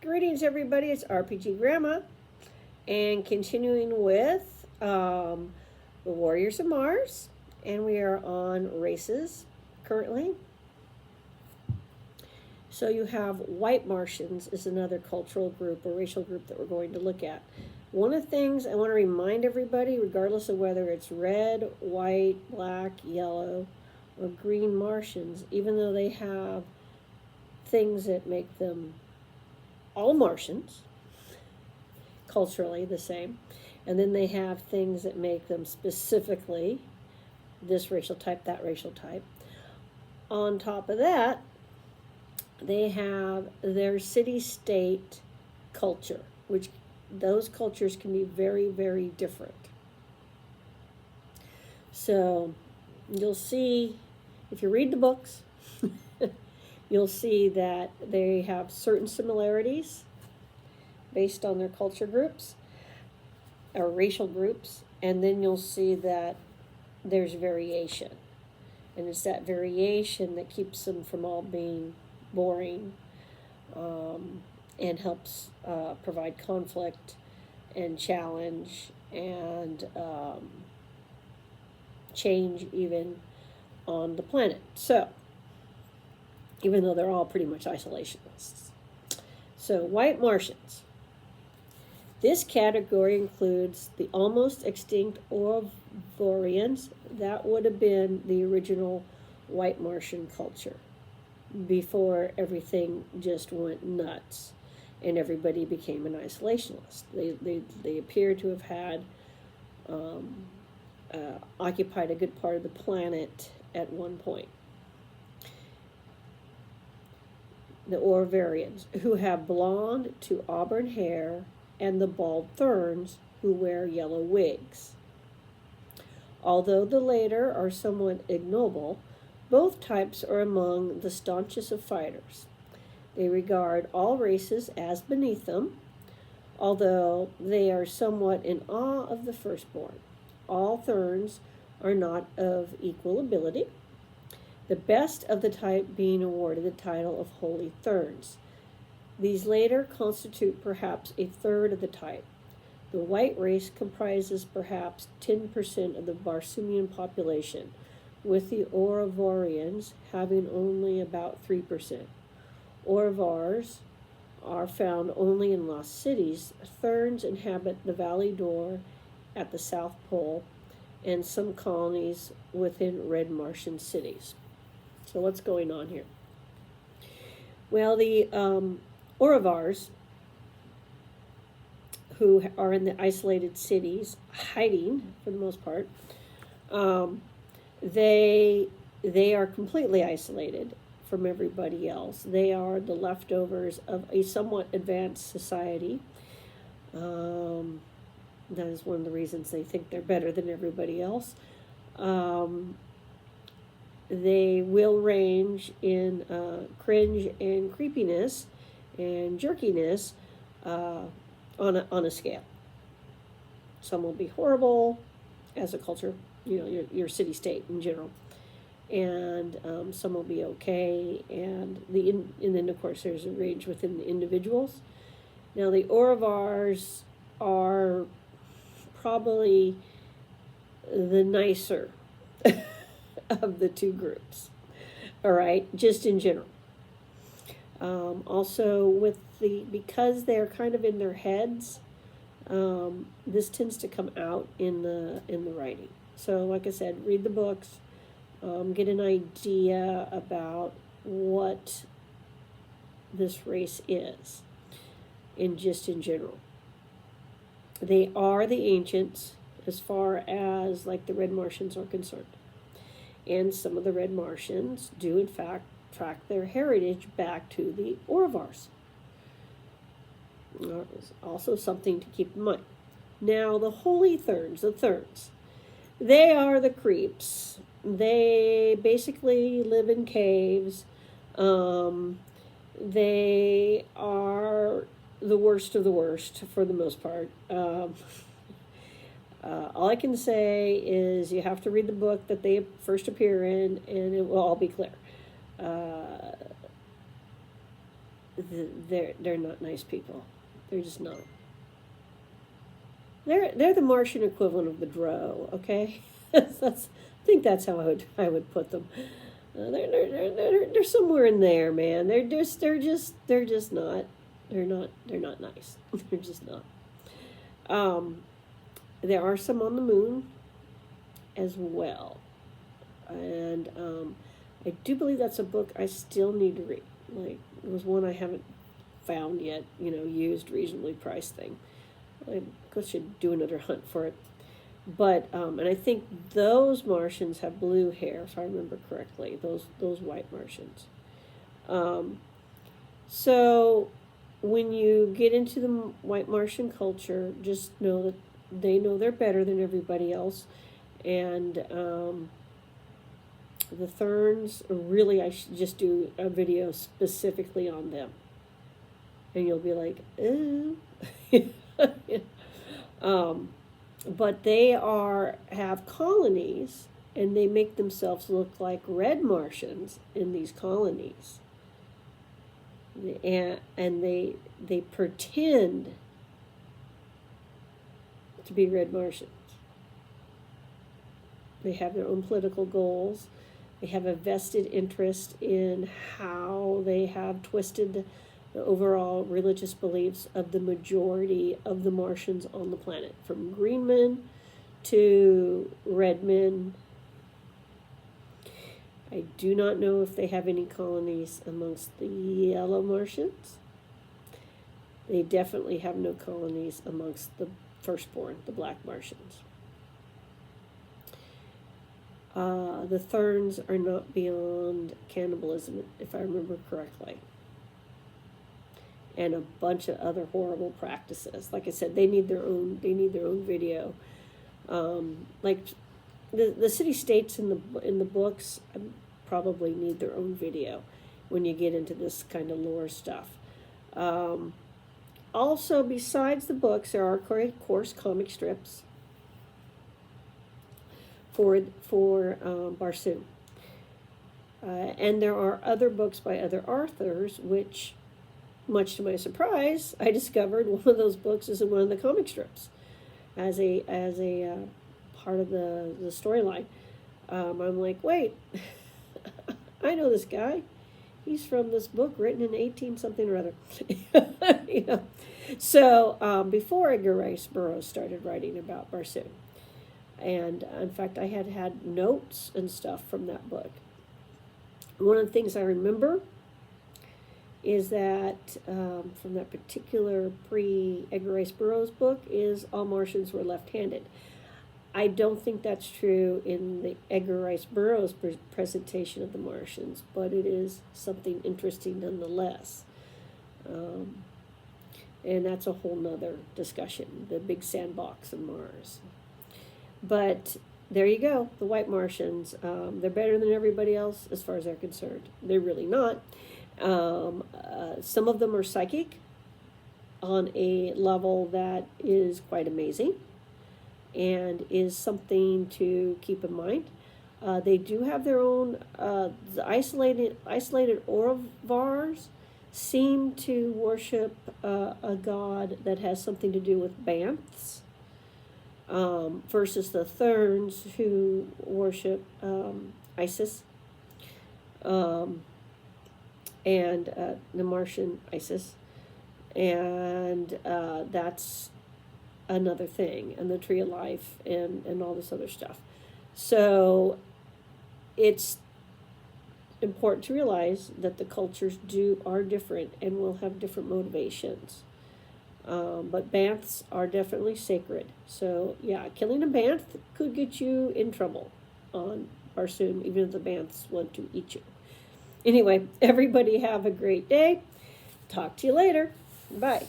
Greetings, everybody. It's RPG Grandma, and continuing with the Warriors of Mars, and we are on races currently. So you have White Martians is another cultural group or racial group that we're going to look at. One of the things I want to remind everybody, regardless of whether it's red, white, black, yellow, or green Martians, even though they have things that make them all Martians, culturally the same, and then they have things that make them specifically this racial type, that racial type. On top of that, they have their city-state culture, which those cultures can be very, very different. So you'll see, if you read the books, you'll see that they have certain similarities based on their culture groups or racial groups, and then you'll see that there's variation. And it's that variation that keeps them from all being boring and helps provide conflict and challenge and change even on the planet. So, even though they're all pretty much isolationists. So, White Martians. This category includes the almost extinct Orovorians. That would have been the original White Martian culture before everything just went nuts and everybody became an isolationist. They appear to have had occupied a good part of the planet at one point. The Orovorians, who have blonde to auburn hair, and the bald Therns, who wear yellow wigs. Although the latter are somewhat ignoble, both types are among the staunchest of fighters. They regard all races as beneath them, although they are somewhat in awe of the firstborn. All Therns are not of equal ability, the best of the type being awarded the title of Holy Therns. These later constitute perhaps a third of the type. The white race comprises perhaps 10% of the Barsoomian population, with the Orovorians having only about 3%. Orovars are found only in lost cities. Therns inhabit the Valley d'Or at the South Pole and some colonies within red Martian cities. So what's going on here? Well, the Orovars, who are in the isolated cities, hiding for the most part, they are completely isolated from everybody else. They are the leftovers of a somewhat advanced society. That is one of the reasons they think they're better than everybody else. They will range in cringe and creepiness and jerkiness on a scale. Some will be horrible as a culture, your city-state in general, and some will be okay, and then of course there's a range within the individuals. Now the Orovars are probably the nicer of the two groups, all right, just in general. Also, because they're kind of in their heads, this tends to come out in the writing. So, like I said, read the books, get an idea about what this race is, in general. They are the ancients as far as like the red Martians are concerned. And some of the red Martians do, in fact, track their heritage back to the Orovars. It's also something to keep in mind. Now, the Holy Therns, they are the creeps. They basically live in caves. They are the worst of the worst for the most part. All I can say is you have to read the book that they first appear in, and it will all be clear. they're not nice people. They're just not. They're the Martian equivalent of the Drow. Okay, I think that's how I would put them. They're somewhere in there, man. They're just not. They're not nice. They're just not. Um, there are some on the moon as well, and I do believe that's a book I still need to read. Like, it was one I haven't found yet. Used, reasonably priced thing. I should do another hunt for it. But and I think those Martians have blue hair, if I remember correctly. Those White Martians. So when you get into the White Martian culture, just know that they know they're better than everybody else, and the Therns. Really, I should just do a video specifically on them, and you'll be like, ooh. But they have colonies, and they make themselves look like red Martians in these colonies, and they pretend to be red Martians. They have their own political goals. They have a vested interest in how they have twisted the overall religious beliefs of the majority of the Martians on the planet, from green men to red men. I do not know if they have any colonies amongst the yellow Martians. They definitely have no colonies amongst the firstborn, the black Martians. The Therns are not beyond cannibalism, if I remember correctly, and a bunch of other horrible practices. Like I said, they need their own video. Like the city states in the books probably need their own video when you get into this kind of lore stuff. Also, besides the books, there are, of course, comic strips for Barsoom. And there are other books by other authors, which, much to my surprise, I discovered one of those books is in one of the comic strips as a part of the storyline. I'm like, wait, I know this guy. He's from this book written in 18 something or other. So before Edgar Rice Burroughs started writing about Barsoom. And in fact, I had notes and stuff from that book. One of the things I remember is that from that particular pre-Edgar Rice Burroughs book is all Martians were left-handed. I don't think that's true in the Edgar Rice Burroughs presentation of the Martians, but it is something interesting nonetheless. And that's a whole nother discussion, the big sandbox of Mars. But there you go, the White Martians. They're better than everybody else as far as they're concerned. They're really not. Some of them are psychic on a level that is quite amazing and is something to keep in mind. They do have their own the isolated Orvars seem to worship a god that has something to do with banths, versus the Therns, who worship Isis, and the Martian Isis, and that's another thing, and the Tree of Life, and all this other stuff. So it's important to realize that the cultures are different and will have different motivations. But banths are definitely sacred. So yeah, killing a banth could get you in trouble on Barsoom, even if the banths want to eat you. Anyway, everybody have a great day. Talk to you later. Bye.